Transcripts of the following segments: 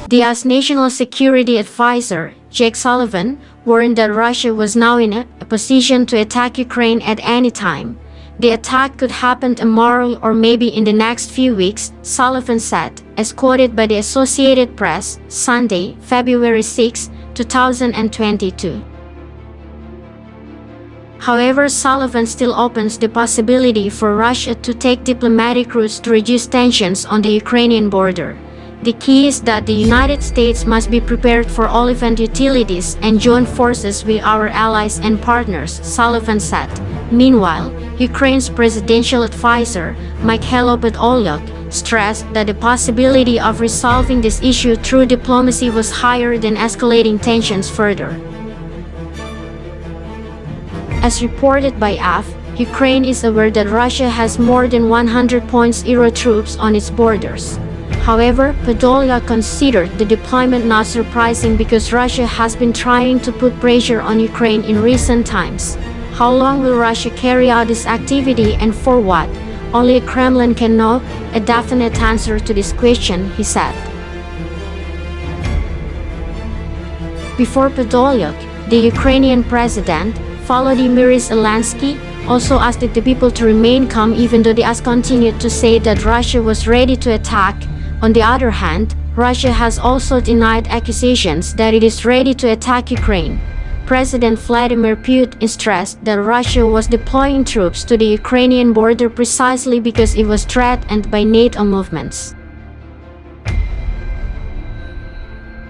The US National Security Advisor, Jake Sullivan, warned that Russia was now in a position to attack Ukraine at any time. The attack could happen tomorrow or maybe in the next few weeks, Sullivan said, as quoted by the Associated Press, Sunday, February 6, 2022. However, Sullivan still opens the possibility for Russia to take diplomatic routes to reduce tensions on the Ukrainian border. The key is that the United States must be prepared for all eventualities and join forces with our allies and partners, Sullivan said. Meanwhile, Ukraine's presidential advisor, Mikhailo Podolyak, stressed that the possibility of resolving this issue through diplomacy was higher than escalating tensions further. As reported by AF, Ukraine is aware that Russia has more than 100.0 troops on its borders. However, Podolyak considered the deployment not surprising because Russia has been trying to put pressure on Ukraine in recent times. How long will Russia carry out this activity and for what? Only the Kremlin can know a definite answer to this question, he said. Before Podolyak, the Ukrainian president, Volodymyr Zelensky, also asked the people to remain calm even though the US continued to say that Russia was ready to attack. On the other hand, Russia has also denied accusations that it is ready to attack Ukraine. President Vladimir Putin stressed that Russia was deploying troops to the Ukrainian border precisely because it was threatened by NATO movements.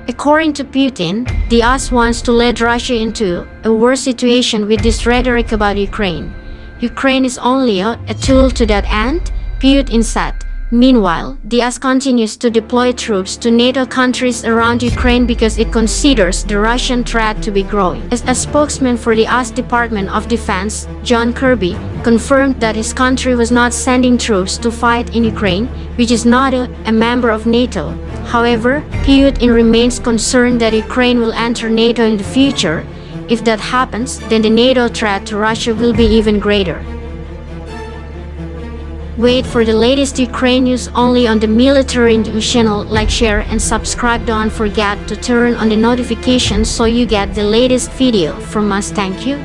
According to Putin, the US wants to lead Russia into a worse situation with this rhetoric about Ukraine. Ukraine is only a tool to that end, Putin said. Meanwhile, the US continues to deploy troops to NATO countries around Ukraine because it considers the Russian threat to be growing. As a spokesman for the US Department of Defense, John Kirby, confirmed that his country was not sending troops to fight in Ukraine, which is not a member of NATO. However, Putin remains concerned that Ukraine will enter NATO in the future. If that happens, then the NATO threat to Russia will be even greater. Wait for the latest Ukraine news only on the Military News channel. Like, share and subscribe. Don't forget to turn on the notifications so you get the latest video from us. Thank you.